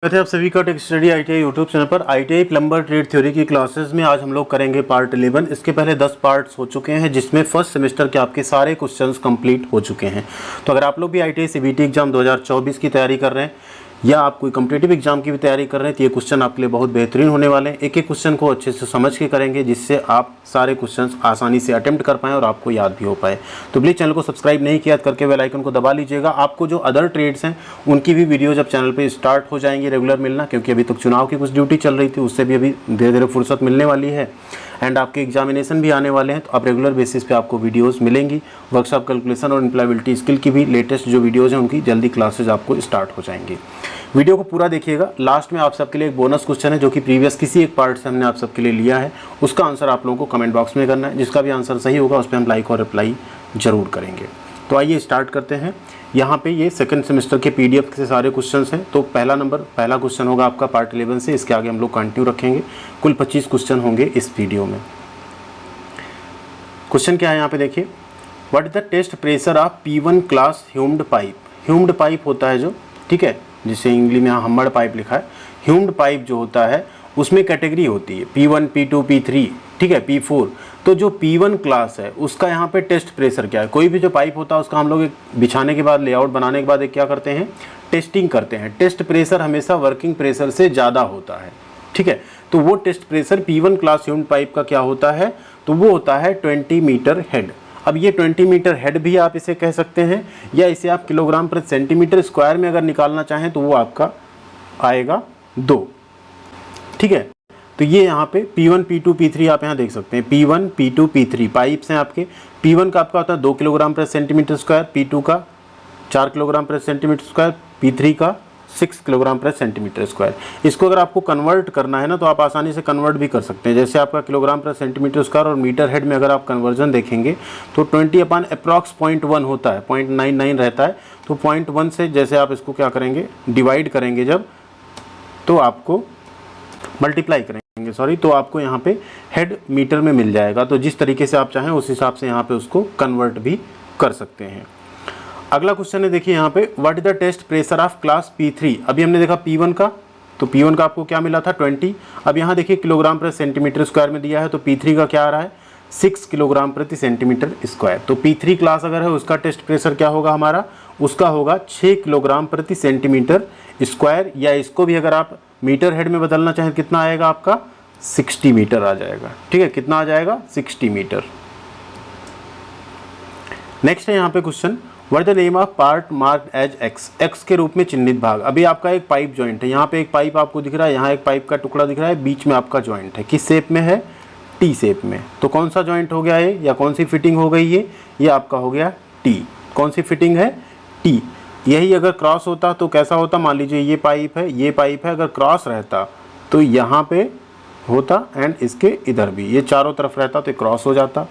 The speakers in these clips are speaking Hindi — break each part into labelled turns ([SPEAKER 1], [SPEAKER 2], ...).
[SPEAKER 1] कहते हैं आप सभी का tech study ITI YouTube channel पर आईटीआई प्लम्बर ट्रेड थ्योरी की क्लासेस में आज हम लोग करेंगे पार्ट 11। इसके पहले 10 पार्ट्स हो चुके हैं जिसमें फर्स्ट सेमेस्टर के आपके सारे क्वेश्चंस कंप्लीट हो चुके हैं। तो अगर आप लोग भी आईटीआई सीबीटी एग्जाम 2024 की तैयारी कर रहे हैं या आप कोई कॉम्पिटिटिव एग्जाम की भी तैयारी कर रहे हैं तो ये क्वेश्चन आपके लिए बहुत बेहतरीन होने वाले हैं। एक एक क्वेश्चन को अच्छे से समझ के करेंगे जिससे आप सारे क्वेश्चंस आसानी से अटेम्प्ट कर पाएँ और आपको याद भी हो पाए। तो प्लीज़ चैनल को सब्सक्राइब नहीं किया करके बेल आइकन को दबा लीजिएगा। आपको जो अदर ट्रेड्स हैं उनकी भी वीडियो जब चैनल पर स्टार्ट हो जाएंगी रेगुलर मिलना, क्योंकि अभी तक चुनाव की कुछ ड्यूटी चल रही थी, उससे भी अभी धीरे धीरे फुर्सत मिलने वाली है एंड आपके एग्जामिनेशन भी आने वाले हैं। तो आप रेगुलर बेसिस पे आपको वीडियोस मिलेंगी। वर्कशॉप कैलकुलेशन और एम्प्लॉयबिलिटी स्किल की भी लेटेस्ट जो वीडियोस हैं उनकी जल्दी क्लासेज आपको स्टार्ट हो जाएंगी। वीडियो को पूरा देखिएगा। लास्ट में आप सबके लिए एक बोनस क्वेश्चन है जो कि प्रीवियस किसी एक पार्ट से हमने आप सबके लिए लिया है, उसका आंसर आप लोगों को कमेंट बॉक्स में करना है। जिसका भी आंसर सही होगा उस पर हम लाइक और रिप्लाई जरूर करेंगे। तो आइए स्टार्ट करते हैं। यहाँ पे ये सेकंड सेमेस्टर के पीडीएफ से सारे क्वेश्चंस हैं। तो पहला क्वेश्चन होगा आपका पार्ट 11 से, इसके आगे हम लोग कंटिन्यू रखेंगे। कुल 25 क्वेश्चन होंगे इस वीडियो में। क्वेश्चन क्या है यहाँ पे देखिए, what is the test pressure of P1 class humed pipe. Humed pipe होता है जो, ठीक है, जिसे इंग्लिश में यहाँ हम्मड़ पाइप लिखा है। ह्यूम्ड पाइप जो होता है उसमें कैटेगरी होती है P1, P2, P3, ठीक है, P4। तो जो P1 क्लास है उसका यहाँ पे टेस्ट प्रेशर क्या है। कोई भी जो पाइप होता है उसका हम लोग एक बिछाने के बाद, लेआउट बनाने के बाद एक क्या करते हैं, टेस्टिंग करते हैं। टेस्ट प्रेशर हमेशा वर्किंग प्रेशर से ज़्यादा होता है, ठीक है। तो वो test pressure P1 class humed pipe का क्या होता है, तो वो होता है 20 मीटर हेड। अब ये 20 मीटर हेड भी आप इसे कह सकते हैं या इसे आप किलोग्राम प्रति सेंटीमीटर स्क्वायर में अगर निकालना चाहें तो वो आपका आएगा 2, ठीक है। तो ये यहाँ पे P1, P2, P3 आप यहाँ देख सकते हैं। P1, P2, P3 पाइप्स हैं आपके। P1 का आपका होता है 2 किलोग्राम प्रति सेंटीमीटर स्क्वायर, P2 का 4 किलोग्राम प्रति सेंटीमीटर स्क्वायर, P3 का 6 किलोग्राम प्रति सेंटीमीटर स्क्वायर। इसको अगर आपको कन्वर्ट करना है ना तो आप आसानी से कन्वर्ट भी कर सकते हैं। जैसे आपका किलोग्राम प्रति सेंटीमीटर स्क्वायर और मीटर हेड में अगर आप कन्वर्जन देखेंगे तो 20/अप्रॉक्स 0.1 होता है, 0.99 रहता है। तो 0.1 से जैसे आप इसको क्या करेंगे, डिवाइड करेंगे जब, तो आपको मल्टीप्लाई करेंगे, तो आपको यहाँ पे हेड मीटर में मिल जाएगा। तो जिस तरीके से आप चाहें उस हिसाब से यहाँ पे उसको कन्वर्ट भी कर सकते हैं। अगला क्वेश्चन है देखिए यहाँ पे, what is the test pressure of class P3। अभी हमने देखा P1 का, तो P1 का आपको क्या मिला था 20। अब यहाँ देखिए किलोग्राम प्रति सेंटीमीटर स्क्वायर में दिया है, तो P3 का क्या आ रहा है 6 किलोग्राम प्रति सेंटीमीटर स्क्वायर। तो P3 क्लास अगर है उसका टेस्ट प्रेशर क्या होगा हमारा, उसका होगा 6 किलोग्राम प्रति सेंटीमीटर स्क्वायर। या इसको भी अगर आप मीटर हेड में बदलना चाहें कितना आएगा आपका 60 मीटर आ जाएगा, ठीक है। कितना आ जाएगा 60 मीटर। नेक्स्ट है यहाँ पे question, what is the name of part marked as X. X के रूप में चिन्हित भाग। अभी आपका एक पाइप जॉइंट है, यहाँ पे एक पाइप आपको दिख रहा है, यहाँ एक पाइप का टुकड़ा दिख रहा है, बीच में आपका जॉइंट है। किस शेप में है, टी शेप में। तो कौन सा जॉइंट हो गया ये, या कौन सी फिटिंग हो गई ये आपका हो गया टी। कौन सी फिटिंग है, टी। यही अगर क्रॉस होता तो कैसा होता, मान लीजिए ये पाइप है, ये पाइप है, अगर क्रॉस रहता तो यहाँ पे होता एंड इसके इधर भी, ये चारों तरफ रहता तो क्रॉस हो जाता।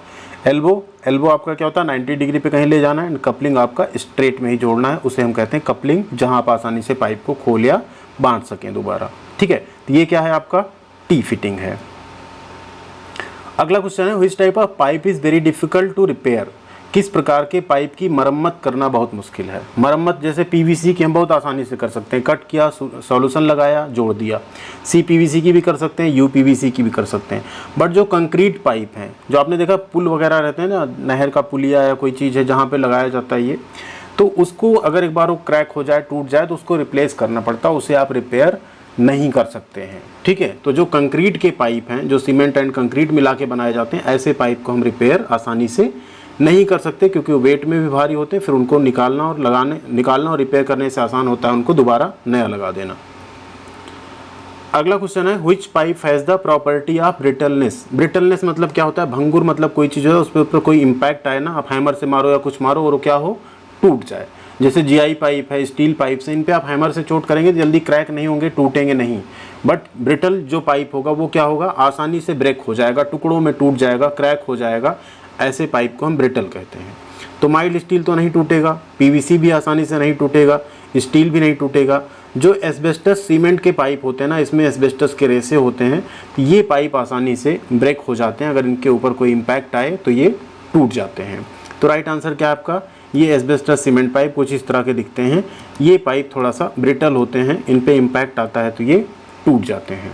[SPEAKER 1] एल्बो आपका क्या होता है 90 डिग्री पे कहीं ले जाना है एंड कपलिंग आपका स्ट्रेट में ही जोड़ना है, उसे हम कहते हैं कपलिंग, जहां आप आसानी से पाइप को खोल या बांध सकें दोबारा, ठीक है। तो ये क्या है आपका टी फिटिंग है। अगला क्वेश्चन है, which type of pipe is very difficult to repair. किस प्रकार के पाइप की मरम्मत करना बहुत मुश्किल है। मरम्मत जैसे पीवीसी की हम बहुत आसानी से कर सकते हैं, कट किया, सॉल्यूशन लगाया, जोड़ दिया। CPVC की भी कर सकते हैं, UPVC की भी कर सकते हैं। बट जो कंक्रीट पाइप हैं, जो आपने देखा पुल वगैरह रहते हैं ना, नहर का पुलिया या कोई चीज़ है जहाँ पे लगाया जाता है ये, तो उसको अगर एक बार वो क्रैक हो जाए, टूट जाए तो उसको रिप्लेस करना पड़ता है, उसे आप रिपेयर नहीं कर सकते हैं, ठीक है। तो जो कंक्रीट के पाइप हैं, जो सीमेंट एंड कंक्रीट मिला के बनाए जाते हैं, ऐसे पाइप को हम रिपेयर आसानी से नहीं कर सकते, क्योंकि वो वेट में भी भारी होते हैं। फिर उनको निकालना और रिपेयर करने से आसान होता है उनको दोबारा नया लगा देना। अगला क्वेश्चन है, which pipe has the property of brittleness. Brittleness मतलब क्या होता है, भंगुर मतलब कोई चीज़ है उस पर ऊपर कोई इम्पैक्ट आए ना, आप हैमर से मारो या कुछ मारो और वो क्या हो, टूट जाए। जैसे GI पाइप है, स्टील पाइप से, इन पे आप हैमर से चोट करेंगे तो जल्दी क्रैक नहीं होंगे, टूटेंगे नहीं। बट ब्रिटल जो पाइप होगा वो क्या होगा, आसानी से ब्रेक हो जाएगा, टुकड़ों में टूट जाएगा, क्रैक हो जाएगा। ऐसे पाइप को हम ब्रिटल कहते हैं। तो माइल्ड स्टील तो नहीं टूटेगा, PVC भी आसानी से नहीं टूटेगा, स्टील भी नहीं टूटेगा। जो एस्बेस्टस सीमेंट के पाइप होते हैं ना, इसमें एस्बेस्टस के रेसे होते हैं, तो ये पाइप आसानी से ब्रेक हो जाते हैं, अगर इनके ऊपर कोई इम्पैक्ट आए तो ये टूट जाते हैं। तो राइट आंसर क्या है आपका, ये एस्बेस्टस सीमेंट पाइप कुछ इस तरह के दिखते हैं। ये पाइप थोड़ा सा ब्रिटल होते हैं, इन पे इम्पैक्ट आता है तो ये टूट जाते हैं।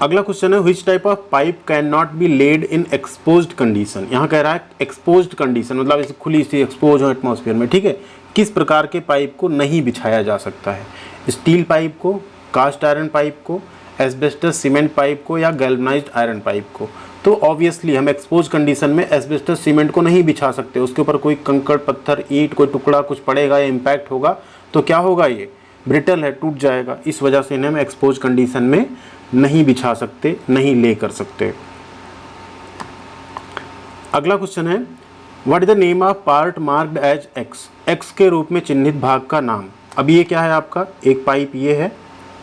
[SPEAKER 1] अगला क्वेश्चन है which type of pipe can not be laid in exposed condition. यहाँ कह रहा है एक्सपोज्ड कंडीशन मतलब इसे खुली सी एक्सपोज हो एटमॉस्फेयर में, ठीक है। किस प्रकार के पाइप को नहीं बिछाया जा सकता है? स्टील पाइप को, कास्ट आयरन पाइप को, एस्बेस्टस सीमेंट पाइप को या गैल्वनाइज्ड आयरन पाइप को। तो ऑब्वियसली हम एक्सपोज कंडीशन में एस्बेस्टस सीमेंट को नहीं बिछा सकते, उसके ऊपर कोई कंकड़ पत्थर ईंट कोई टुकड़ा कुछ पड़ेगा या इम्पैक्ट होगा तो क्या होगा, ये ब्रिटल है, टूट जाएगा। इस वजह से इन्हें हम एक्सपोज कंडीशन में नहीं बिछा सकते, नहीं ले कर सकते। अगला क्वेश्चन है what is the name of part marked as X. X के रूप में चिन्हित भाग का नाम। अब ये क्या है आपका, एक पाइप ये है,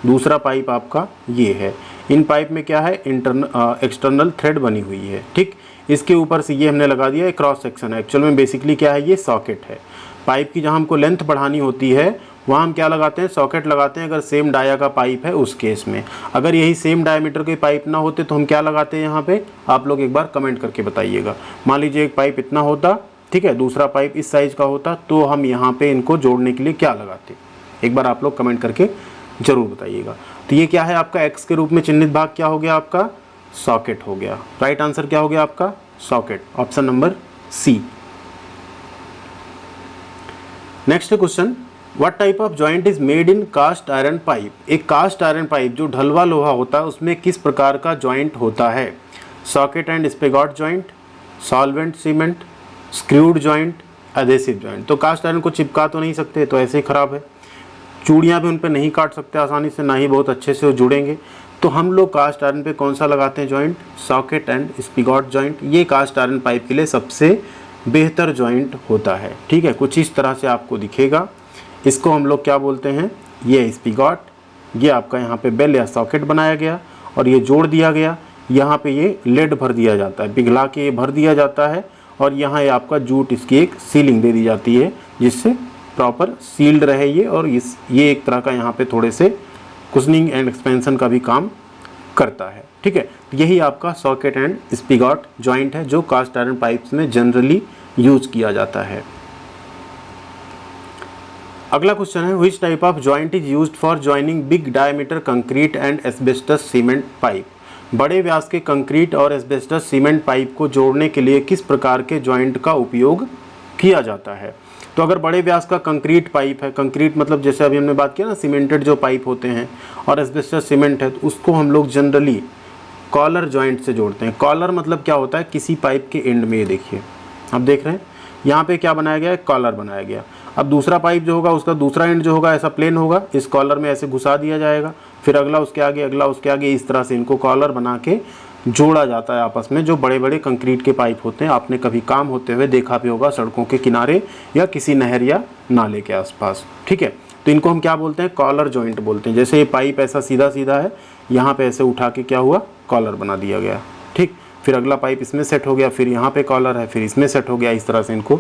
[SPEAKER 1] दूसरा पाइप आपका ये है। इन पाइप में क्या है, एक्सटर्नल थ्रेड बनी हुई है, ठीक। इसके ऊपर से ये हमने लगा दिया, क्रॉस सेक्शन है। एक्चुअल में बेसिकली क्या है, ये सॉकेट है। पाइप की जहाँ हमको लेंथ बढ़ानी होती है वहाँ हम क्या लगाते हैं, सॉकेट लगाते हैं। अगर सेम डाया का पाइप है उस केस में, अगर यही सेम डायमीटर के पाइप ना होते तो हम क्या लगाते हैं यहाँ पे, आप लोग एक बार कमेंट करके बताइएगा। मान लीजिए एक पाइप इतना होता, ठीक है, दूसरा पाइप इस साइज का होता, तो हम यहाँ पे इनको जोड़ने के लिए क्या लगाते, एक बार आप लोग कमेंट करके जरूर बताइएगा। तो ये क्या है आपका एक्स के रूप में चिन्हित भाग, क्या हो गया आपका, सॉकेट हो गया। राइट आंसर क्या हो गया आपका, socket, option number C. Next question what type of joint is made in cast iron pipe. एक कास्ट आयरन पाइप जो ढलवा लोहा होता है उसमें किस प्रकार का जॉइंट होता है? Socket and spigot joint, solvent cement, screwed joint, adhesive joint. तो कास्ट आयरन को चिपका तो नहीं सकते, तो ऐसे ही खराब है। चूड़ियाँ भी उन पर नहीं काट सकते आसानी से, ना ही बहुत अच्छे से वो जुड़ेंगे। तो हम लोग कास्ट आयरन पे कौन सा लगाते हैं जॉइंट, सॉकेट एंड स्पिगॉट जॉइंट। ये कास्ट आयरन पाइप के लिए सबसे बेहतर जॉइंट होता है, ठीक है। कुछ इस तरह से आपको दिखेगा। इसको हम लोग क्या बोलते हैं, ये स्पिगॉट, ये आपका यहाँ पे बेल या सॉकेट बनाया गया और ये जोड़ दिया गया। यहाँ पे ये लेड भर दिया जाता है, पिघला के ये भर दिया जाता है और यहाँ ये आपका जूट, इसकी एक सीलिंग दे दी जाती है जिससे प्रॉपर सील्ड रहे ये। और ये एक तरह का यहाँ पे थोड़े से कुशनिंग एंड एक्सपेंशन का भी काम करता है, ठीक है। यही आपका सॉकेट एंड स्पिगॉट जॉइंट है जो कास्ट आयरन पाइप्स में जनरली यूज किया जाता है। अगला क्वेश्चन है which type of joint is used for joining big diameter concrete and asbestos cement pipe. बड़े व्यास के कंक्रीट और एस्बेस्टस सीमेंट पाइप को जोड़ने के लिए किस प्रकार के जॉइंट का उपयोग किया जाता है? तो अगर बड़े व्यास का कंक्रीट पाइप है, कंक्रीट मतलब जैसे अभी हमने बात किया ना सीमेंटेड जो पाइप होते हैं, और एस्बेस्टस सीमेंट है, तो उसको हम लोग जनरली कॉलर जॉइंट से जोड़ते हैं। कॉलर मतलब क्या होता है, किसी पाइप के एंड में, ये देखिए आप देख रहे हैं यहाँ पे क्या बनाया गया है, कॉलर बनाया गया। अब दूसरा पाइप जो होगा उसका दूसरा एंड जो होगा ऐसा प्लेन होगा, इस कॉलर में ऐसे घुसा दिया जाएगा, फिर अगला उसके आगे, अगला उसके आगे, इस तरह से इनको कॉलर बना के जोड़ा जाता है आपस में। जो बड़े बड़े कंक्रीट के पाइप होते हैं, आपने कभी काम होते हुए देखा भी होगा सड़कों के किनारे या किसी नहर या नाले के आसपास, ठीक है। तो इनको हम क्या बोलते हैं, कॉलर जॉइंट बोलते हैं। जैसे ये पाइप ऐसा सीधा सीधा है, यहाँ पे ऐसे उठा के क्या हुआ, कॉलर बना दिया गया, ठीक। फिर अगला पाइप इसमें सेट हो गया, फिर यहाँ पे कॉलर है, फिर इसमें सेट हो गया, इस तरह से इनको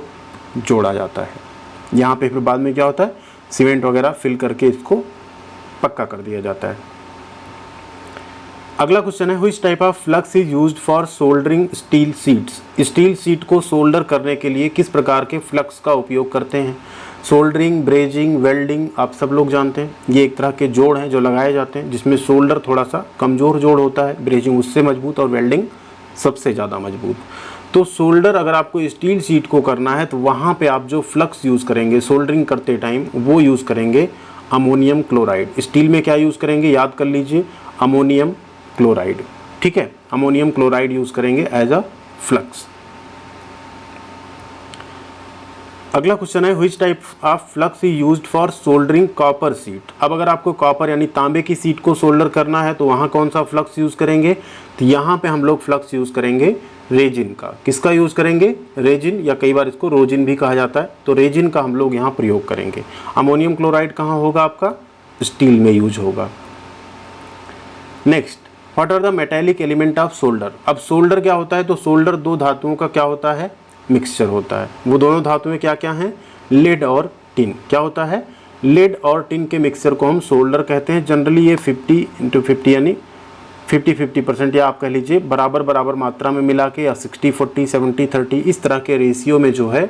[SPEAKER 1] जोड़ा जाता है। यहाँ पे फिर बाद में क्या होता है, सीमेंट वगैरह फिल करके इसको पक्का कर दिया जाता है। अगला क्वेश्चन है which type of flux is used for soldering steel sheets. Steel seat को सोल्डर करने के लिए किस प्रकार के फ्लक्स का उपयोग करते हैं? सोल्डरिंग, ब्रेजिंग, वेल्डिंग, आप सब लोग जानते हैं। ये एक तरह के जोड़ हैं जो लगाए जाते हैं, जिसमें सोल्डर थोड़ा सा कमज़ोर जोड़ होता है, ब्रेजिंग उससे मजबूत और वेल्डिंग सबसे ज़्यादा मजबूत। तो सोल्डर अगर आपको स्टील सीट को करना है तो वहाँ पे आप जो फ्लक्स यूज़ करेंगे सोल्डरिंग करते टाइम, वो यूज़ करेंगे अमोनियम क्लोराइड। स्टील में क्या यूज़ करेंगे, याद कर लीजिए, अमोनियम क्लोराइड, ठीक है। अमोनियम क्लोराइड यूज़ करेंगे एज अ फ्लक्स। अगला क्वेश्चन है which type of flux is used for soldering copper seat. अब अगर आपको कॉपर यानी तांबे की सीट को सोल्डर करना है तो वहाँ कौन सा फ्लक्स यूज़ करेंगे? तो यहाँ पे हम लोग फ्लक्स यूज़ करेंगे रेजिन का। किसका यूज़ करेंगे? रेजिन, या कई बार इसको रोजिन भी कहा जाता है। तो रेजिन का हम लोग यहाँ प्रयोग करेंगे। अमोनियम क्लोराइड कहाँ होगा आपका? स्टील में यूज होगा। Next, what are the metallic element of solder. अब सोल्डर क्या होता है? तो सोल्डर दो धातुओं का क्या होता है? मिक्सचर होता है। वो दोनों धातुएं क्या क्या हैं? लेड और टिन। क्या होता है? लेड और टिन के मिक्सचर को हम सोल्डर कहते हैं। जनरली ये 50 × 50 यानी 50-50% या आप कह लीजिए बराबर बराबर मात्रा में मिला के, या 60-40, 70-30 इस तरह के रेशियो में जो है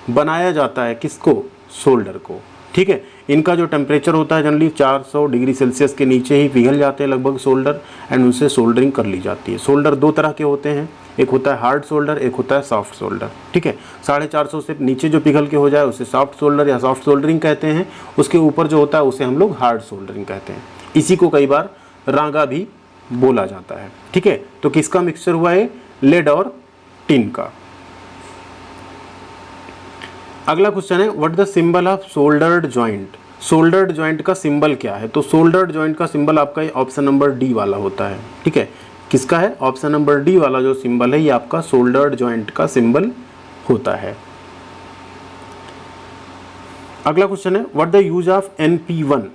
[SPEAKER 1] बनाया जाता है किसको, सोल्डर को। ठीक है, इनका जो टेम्परेचर होता है जनरली 400 डिग्री सेल्सियस के नीचे ही पिघल जाते हैं लगभग सोल्डर, एंड उनसे सोल्डरिंग कर ली जाती है। सोल्डर दो तरह के होते हैं, एक होता है हार्ड सोल्डर, एक होता है सॉफ्ट सोल्डर। ठीक है, 450 से नीचे जो पिघल के हो जाए उसे सॉफ्ट सोल्डर या सॉफ्ट सोल्डरिंग कहते हैं, उसके ऊपर जो होता है उसे हम लोग हार्ड सोल्डरिंग कहते हैं। इसी को कई बार रांगा भी बोला जाता है। ठीक है, तो किसका मिक्सचर हुआ है, लेड और टिन का। अगला क्वेश्चन है, what the symbol of soldered joint. Soldered joint का सिंबल क्या है, तो सोल्डर्ड जॉइंट का सिंबल आपका ऑप्शन नंबर डी वाला होता है। ठीक है, किसका है, ऑप्शन नंबर डी वाला जो सिंबल है ये आपका सोल्डर्ड जॉइंट का सिंबल होता है। अगला क्वेश्चन है, what the use of NP1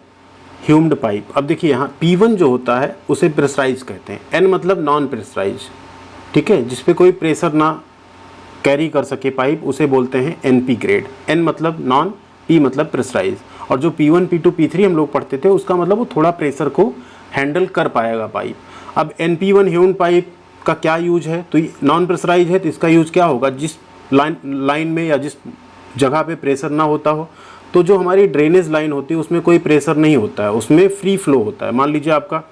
[SPEAKER 1] humed pipe. अब देखिए यहाँ P1 जो होता है उसे प्रेशराइज कहते हैं, N मतलब नॉन प्रेशराइज। ठीक है, जिसपे कोई प्रेशर ना कैरी कर सके पाइप उसे बोलते हैं NP ग्रेड। N मतलब नॉन, P मतलब प्रेशराइज। और जो P1, P2, P3 हम लोग पढ़ते थे उसका मतलब वो थोड़ा प्रेशर को हैंडल कर पाएगा पाइप। अब NP1 ह्यूम्ड पाइप का क्या यूज है, तो नॉन प्रेशराइज है तो इसका यूज क्या होगा, जिस लाइन में या जिस जगह पे प्रेशर ना होता हो, तो जो हमारी ड्रेनेज लाइन होती है उसमें कोई प्रेशर नहीं होता है, उसमें फ्री फ्लो होता है। मान लीजिए आपका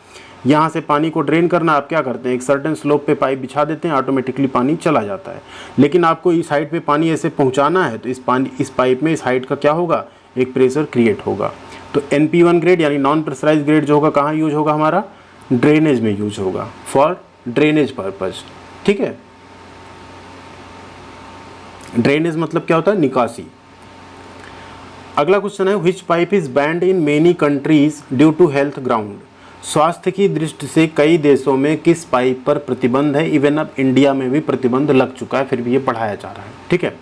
[SPEAKER 1] यहाँ से पानी को ड्रेन करना, आप क्या करते हैं, एक सर्टेन स्लोप पे पाइप बिछा देते हैं, ऑटोमेटिकली पानी चला जाता है। लेकिन आपको इस हाइट पे पानी ऐसे पहुँचाना है तो इस पाइप में इस हाइट का क्या होगा, एक प्रेशर क्रिएट होगा। तो NP1 ग्रेड यानी नॉन प्रेशराइज ग्रेड जो होगा कहाँ यूज होगा, हमारा ड्रेनेज में यूज होगा, फॉर ड्रेनेज पर्पज। ठीक है, ड्रेनेज मतलब क्या होता है, निकासी। अगला क्वेश्चन है, which pipe is banned in many countries due to health ground. स्वास्थ्य की दृष्टि से कई देशों में किस पाइप पर प्रतिबंध है, इवन अब इंडिया में भी प्रतिबंध लग चुका है फिर भी ये पढ़ाया जा रहा है। ठीक है,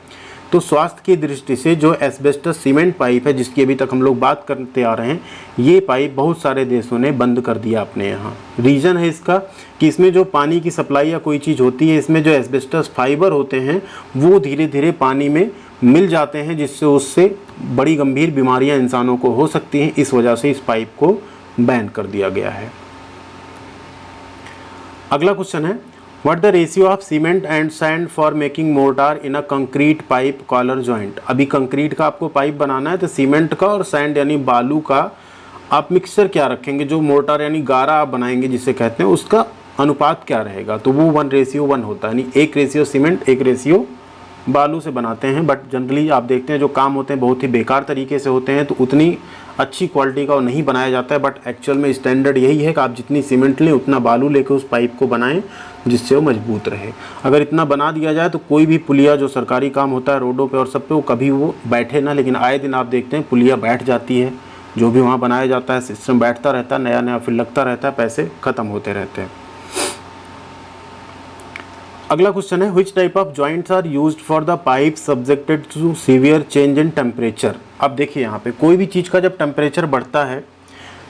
[SPEAKER 1] तो स्वास्थ्य की दृष्टि से जो एस्बेस्टस सीमेंट पाइप है जिसकी अभी तक हम लोग बात करते आ रहे हैं, ये पाइप बहुत सारे देशों ने बंद कर दिया अपने यहाँ। रीज़न है इसका कि इसमें जो पानी की सप्लाई या कोई चीज़ होती है, इसमें जो एस्बेस्टस फाइबर होते हैं वो धीरे धीरे पानी में मिल जाते हैं, जिससे उससे बड़ी गंभीर बीमारियां इंसानों को हो सकती हैं। इस वजह से इस पाइप को बैन कर दिया गया है। अगला क्वेश्चन है, what the ratio of cement and sand for making mortar in a concrete pipe collar joint. अभी कंक्रीट का आपको पाइप बनाना है तो सीमेंट का और सैंड यानी बालू का आप मिक्सचर क्या रखेंगे, जो मोर्टार यानी गारा आप बनाएंगे जिसे कहते हैं, उसका अनुपात क्या रहेगा, तो वो 1:1 होता है, यानी 1 रेशियो सीमेंट 1 रेशियो बालू से बनाते हैं। बट जनरली आप देखते हैं जो काम होते हैं बहुत ही बेकार तरीके से होते हैं, तो उतनी अच्छी क्वालिटी का वो नहीं बनाया जाता है। बट एक्चुअल में स्टैंडर्ड यही है कि आप जितनी सीमेंट लें उतना बालू लेकर उस पाइप को बनाएं जिससे वो मजबूत रहे। अगर इतना बना दिया जाए तो कोई भी पुलिया जो सरकारी काम होता है रोडों पे और सब पे, वो कभी वो बैठे ना, लेकिन आए दिन आप देखते हैं पुलिया बैठ जाती है। जो भी वहाँ बनाया जाता है सिस्टम बैठता रहता है, नया नया फिर लगता रहता है, पैसे ख़त्म होते रहते हैं। अगला क्वेश्चन है, which type of joints are used for the pipe subjected to severe change in temperature. अब देखिए यहाँ पे कोई भी चीज़ का जब टेम्परेचर बढ़ता है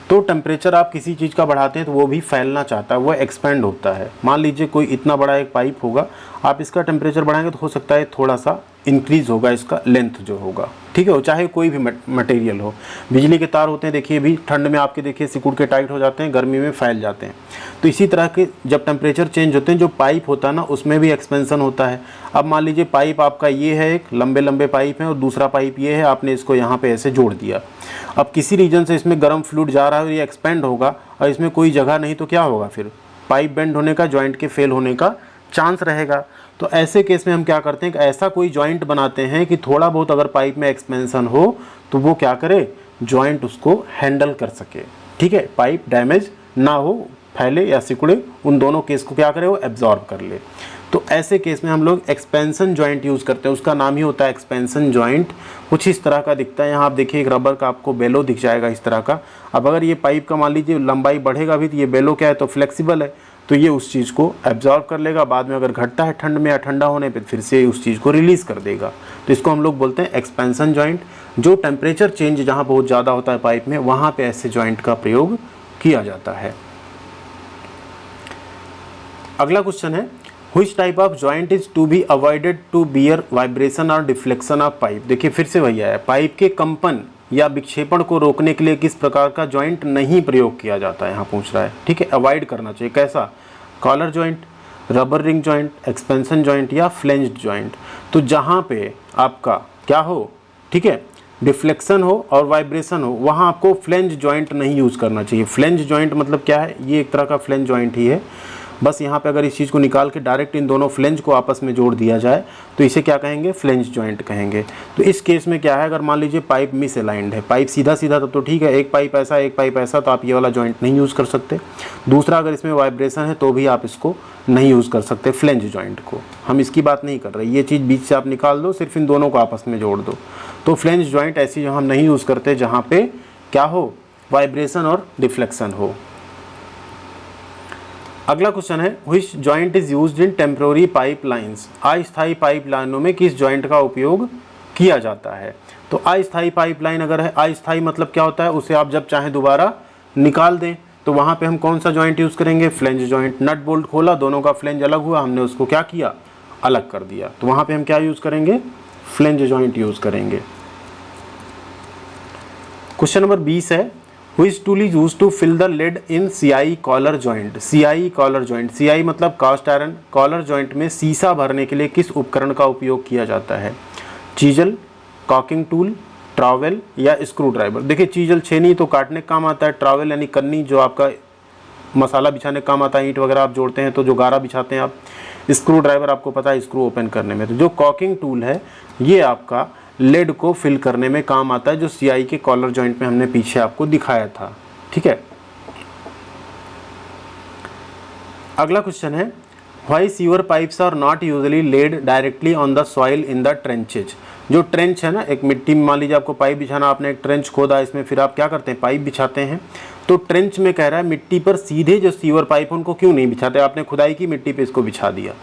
[SPEAKER 1] तो टेम्परेचर आप किसी चीज़ का बढ़ाते हैं तो वो भी फैलना चाहता है, वो एक्सपेंड होता है। मान लीजिए कोई इतना बड़ा एक पाइप होगा, आप इसका टेम्परेचर बढ़ाएंगे तो हो सकता है थोड़ा सा इंक्रीज होगा इसका लेंथ जो होगा। ठीक है, वो चाहे कोई भी मटेरियल हो। बिजली के तार होते हैं देखिए, भी ठंड में आपके देखिए सिकुड़ के टाइट हो जाते हैं, गर्मी में फैल जाते हैं। तो इसी तरह के जब टेम्परेचर चेंज होते हैं जो पाइप होता है ना उसमें भी एक्सपेंशन होता है। अब मान लीजिए पाइप आपका ये है, एक लंबे लंबे पाइप हैं और दूसरा पाइप ये है, आपने इसको यहाँ पे ऐसे जोड़ दिया। अब किसी रीजन से इसमें गर्म फ्लूइड जा रहा है और ये एक्सपेंड होगा और इसमें कोई जगह नहीं, तो क्या होगा, फिर पाइप बेंड होने का, जॉइंट के फेल होने का चांस रहेगा। तो ऐसे केस में हम क्या करते हैं कि ऐसा कोई जॉइंट बनाते हैं कि थोड़ा बहुत अगर पाइप में एक्सपेंशन हो तो वो क्या करे, जॉइंट उसको हैंडल कर सके। ठीक है, पाइप डैमेज ना हो, फैले या सिकुड़े, उन दोनों केस को क्या करे, वो एब्जॉर्ब कर ले। तो ऐसे केस में हम लोग एक्सपेंशन जॉइंट यूज़ करते हैं, उसका नाम ही होता है एक्सपेंशन जॉइंट। कुछ इस तरह का दिखता है, यहाँ आप देखिए एक रबर का आपको बेलो दिख जाएगा इस तरह का। अब अगर ये पाइप का मान लीजिए लंबाई बढ़ेगा भी तो ये बेलो क्या है, तो फ्लेक्सिबल है, तो ये उस चीज़ को एब्जॉर्ब कर लेगा। बाद में अगर घटता है ठंड में या ठंडा होने पे फिर से उस चीज़ को रिलीज़ कर देगा। तो इसको हम लोग बोलते हैं एक्सपेंशन जॉइंट। जो टेम्परेचर चेंज जहाँ बहुत ज़्यादा होता है पाइप में, वहाँ पे ऐसे जॉइंट का प्रयोग किया जाता है। अगला क्वेश्चन है, which type of joint is to be avoided to bear vibration और डिफ्लेक्शन ऑफ पाइप। देखिए फिर से वही आया, पाइप के कंपन या विक्षेपण को रोकने के लिए किस प्रकार का जॉइंट नहीं प्रयोग किया जाता है, यहाँ पूछ रहा है। ठीक है, अवॉइड करना चाहिए। कैसा? Collar joint, rubber ring joint, expansion joint या फ्लेंज्ड जॉइंट। तो जहाँ पे आपका क्या हो, ठीक है, डिफ्लेक्शन हो और वाइब्रेशन हो, वहाँ आपको फ्लेंज जॉइंट नहीं यूज़ करना चाहिए। फ्लेंज जॉइंट मतलब क्या है? ये एक तरह का फ्लेंज जॉइंट ही है। बस यहाँ पे अगर इस चीज़ को निकाल के डायरेक्ट इन दोनों फ्लेंज को आपस में जोड़ दिया जाए तो इसे क्या कहेंगे? फ्लेंज जॉइंट कहेंगे। तो इस केस में क्या है, अगर मान लीजिए पाइप मिस अलाइंड है, पाइप सीधा सीधा तो ठीक है, एक पाइप ऐसा एक पाइप ऐसा, तो आप ये वाला जॉइंट नहीं यूज़ कर सकते। दूसरा, अगर इसमें वाइब्रेशन है तो भी आप इसको नहीं यूज़ कर सकते फ्लेंज जॉइंट को। हम इसकी बात नहीं कर रहे, ये चीज़ बीच से आप निकाल दो, सिर्फ इन दोनों को आपस में जोड़ दो। तो फ्लेंज जॉइंट ऐसी जो हम नहीं यूज़ करते जहाँ पे क्या हो? वाइब्रेशन और डिफ्लेक्शन हो। अगला क्वेश्चन है, which joint is used in temporary pipe lines. अस्थायी पाइप लाइनों में किस जॉइंट का उपयोग किया जाता है? तो अस्थायी पाइप लाइन अगर है, अस्थायी मतलब क्या होता है? उसे आप जब चाहें दोबारा निकाल दें, तो वहाँ पे हम कौन सा जॉइंट यूज़ करेंगे? Flange joint. नट बोल्ट खोला, दोनों का फ्लेंज अलग हुआ, हमने उसको क्या किया? अलग कर दिया, तो वहाँ पे हम क्या यूज़ करेंगे? फ्लेंज जॉइंट यूज़ करेंगे। क्वेश्चन नंबर 20 है, which tool is used to fill the lead in CI collar joint. CI collar joint, CI मतलब कास्ट आयरन। कॉलर जॉइंट में सीसा भरने के लिए किस उपकरण का उपयोग किया जाता है? चीजल, कॉकिंग टूल, ट्रॉवेल या स्क्रू ड्राइवर। देखिए, चीजल छेनी तो काटने का काम आता है, ट्रॉवेल यानी कन्नी जो आपका मसाला बिछाने का काम आता है, ईंट वगैरह आप जोड़ते हैं तो जो गारा बिछाते हैं आप। स्क्रू ड्राइवर आपको पता है स्क्रू ओपन करने में। तो जो कॉकिंग टूल है ये आपका लेड को फिल करने में काम आता है, जो CI के कॉलर जॉइंट में हमने पीछे आपको दिखाया था। ठीक है, अगला क्वेश्चन है, why sewer pipes are not usually laid directly on the soil in the trenches. जो ट्रेंच है ना, एक मिट्टी में मान लीजिए आपको पाइप बिछाना, आपने एक ट्रेंच खोदा, इसमें फिर आप क्या करते हैं? पाइप बिछाते हैं। तो ट्रेंच में कह रहा है मिट्टी पर सीधे जो सीवर पाइप उनको क्यों नहीं बिछाते? आपने खुदाई की, मिट्टी पे इसको बिछा दिया,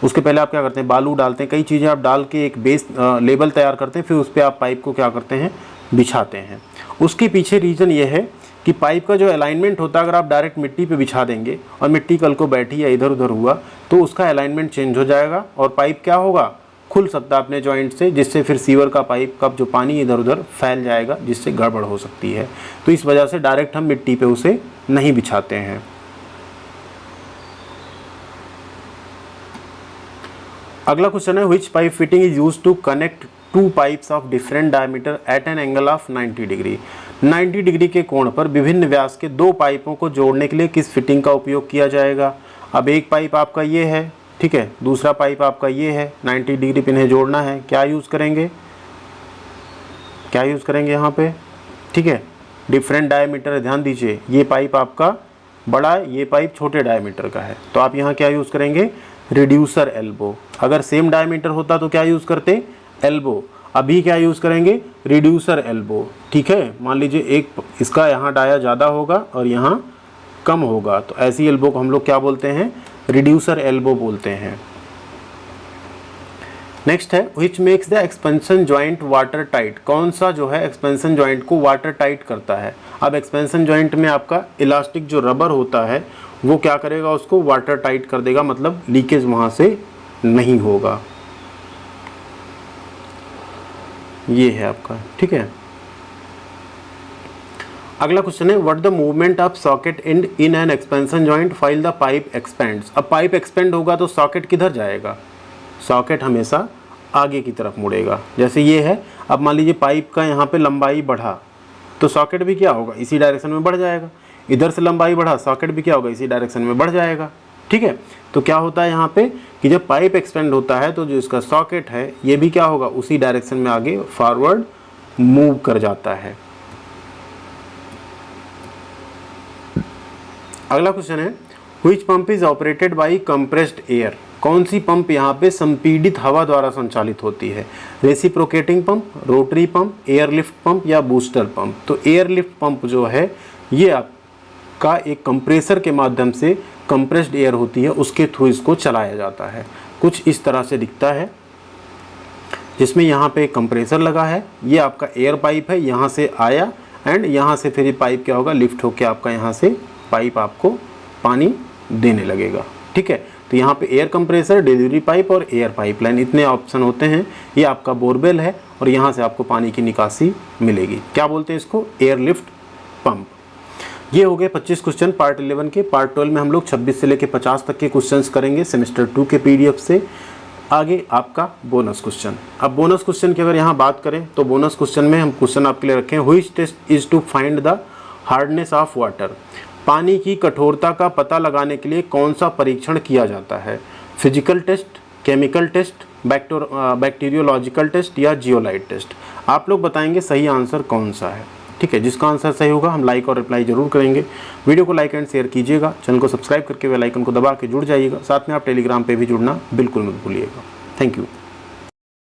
[SPEAKER 1] उसके पहले आप क्या करते हैं? बालू डालते हैं, कई चीज़ें आप डाल के एक बेस लेबल तैयार करते हैं, फिर उस पर आप पाइप को क्या करते हैं? बिछाते हैं। उसके पीछे रीज़न ये है कि पाइप का जो अलाइनमेंट होता है, अगर आप डायरेक्ट मिट्टी पे बिछा देंगे और मिट्टी कल को बैठी या इधर उधर हुआ तो उसका अलाइनमेंट चेंज हो जाएगा और पाइप क्या होगा? खुल सकता है अपने जॉइंट से, जिससे फिर सीवर का पाइप का जो पानी इधर उधर फैल जाएगा, जिससे गड़बड़ हो सकती है। तो इस वजह से डायरेक्ट हम मिट्टी पे उसे नहीं बिछाते हैं। अगला क्वेश्चन है, which pipe fitting is used to connect two pipes of different diameter at an angle of 90 degree. 90 degree के कोण पर विभिन्न व्यास के दो पाइपों को जोड़ने के लिए किस फिटिंग का उपयोग किया जाएगा? अब एक पाइप आपका ये है, ठीक है, दूसरा पाइप आपका ये है, 90 डिग्री पे इन्हें जोड़ना है, क्या यूज़ करेंगे? क्या यूज़ करेंगे यहाँ पे? ठीक है, डिफरेंट डायमीटर, ध्यान दीजिए, ये पाइप आपका बड़ा है, ये पाइप छोटे डायमीटर का है, तो आप यहाँ क्या यूज़ करेंगे? Reducer elbow. अगर सेम डायमीटर होता तो क्या यूज़ करते? एल्बो। अभी क्या यूज़ करेंगे? Reducer elbow. ठीक है, मान लीजिए एक इसका यहाँ डाया ज़्यादा होगा और यहाँ कम होगा, तो ऐसी एल्बो को हम लोग क्या बोलते हैं? रिड्यूसर एल्बो बोलते हैं। नेक्स्ट है, which makes the expansion joint water tight. कौन सा जो है एक्सपेंशन जॉइंट को वाटर टाइट करता है? अब एक्सपेंशन जॉइंट में आपका इलास्टिक जो रबर होता है वो क्या करेगा? उसको वाटर टाइट कर देगा, मतलब लीकेज वहां से नहीं होगा। ये है आपका, ठीक है। अगला क्वेश्चन है, what the movement of socket and in an expansion joint file the pipe expends. अब पाइप एक्सपेंड होगा तो सॉकेट किधर जाएगा? सॉकेट हमेशा आगे की तरफ मुड़ेगा। जैसे ये है, अब मान लीजिए पाइप का यहाँ पे लंबाई बढ़ा तो सॉकेट भी क्या होगा? इसी डायरेक्शन में बढ़ जाएगा। इधर से लंबाई बढ़ा, सॉकेट भी क्या होगा? इसी डायरेक्शन में बढ़ जाएगा। ठीक है, तो क्या होता है यहाँ पे कि जब पाइप एक्सपेंड होता है तो जो इसका सॉकेट है ये भी क्या होगा? उसी डायरेक्शन में आगे फॉरवर्ड मूव कर जाता है। अगला क्वेश्चन है, which pump is operated by compressed air. कौन सी पंप यहाँ पे संपीड़ित हवा द्वारा संचालित होती है? Reciprocating pump, rotary pump, airlift pump या बूस्टर पंप। तो एयरलिफ्ट पंप जो है ये आपका एक कंप्रेसर के माध्यम से, कंप्रेस्ड एयर होती है उसके थ्रू इसको चलाया जाता है। कुछ इस तरह से दिखता है, जिसमें यहाँ पे एक कंप्रेसर लगा है, ये आपका एयर पाइप है, यहाँ से आया एंड यहाँ से फिर ये पाइप क्या होगा? लिफ्ट होकर आपका यहाँ से पाइप आपको पानी देने लगेगा। ठीक है, तो यहाँ पे एयर कंप्रेसर, डिलीवरी पाइप और एयर पाइपलाइन, इतने ऑप्शन होते हैं। ये आपका बोरवेल है और यहाँ से आपको पानी की निकासी मिलेगी। क्या बोलते हैं इसको? Air lift pump. ये हो गए 25 क्वेश्चन पार्ट 11 के। पार्ट 12 में हम लोग 26 से लेकर 50 तक के क्वेश्चंस करेंगे सेमेस्टर 2 के PDF से। आगे आपका बोनस क्वेश्चन। अब बोनस क्वेश्चन की अगर यहाँ बात करें तो बोनस क्वेश्चन में हम क्वेश्चन आपके लिए रखें, which test is to find the hardness of water. पानी की कठोरता का पता लगाने के लिए कौन सा परीक्षण किया जाता है? Physical test, chemical test, bacteriological test या जियोलाइट टेस्ट। आप लोग बताएंगे सही आंसर कौन सा है। ठीक है, जिसका आंसर सही होगा हम लाइक और रिप्लाई जरूर करेंगे। वीडियो को लाइक एंड शेयर कीजिएगा, चैनल को सब्सक्राइब करके बेल आइकन को दबा के जुड़ जाइएगा। साथ में आप टेलीग्राम पे भी जुड़ना बिल्कुल मत भूलिएगा। Thank you.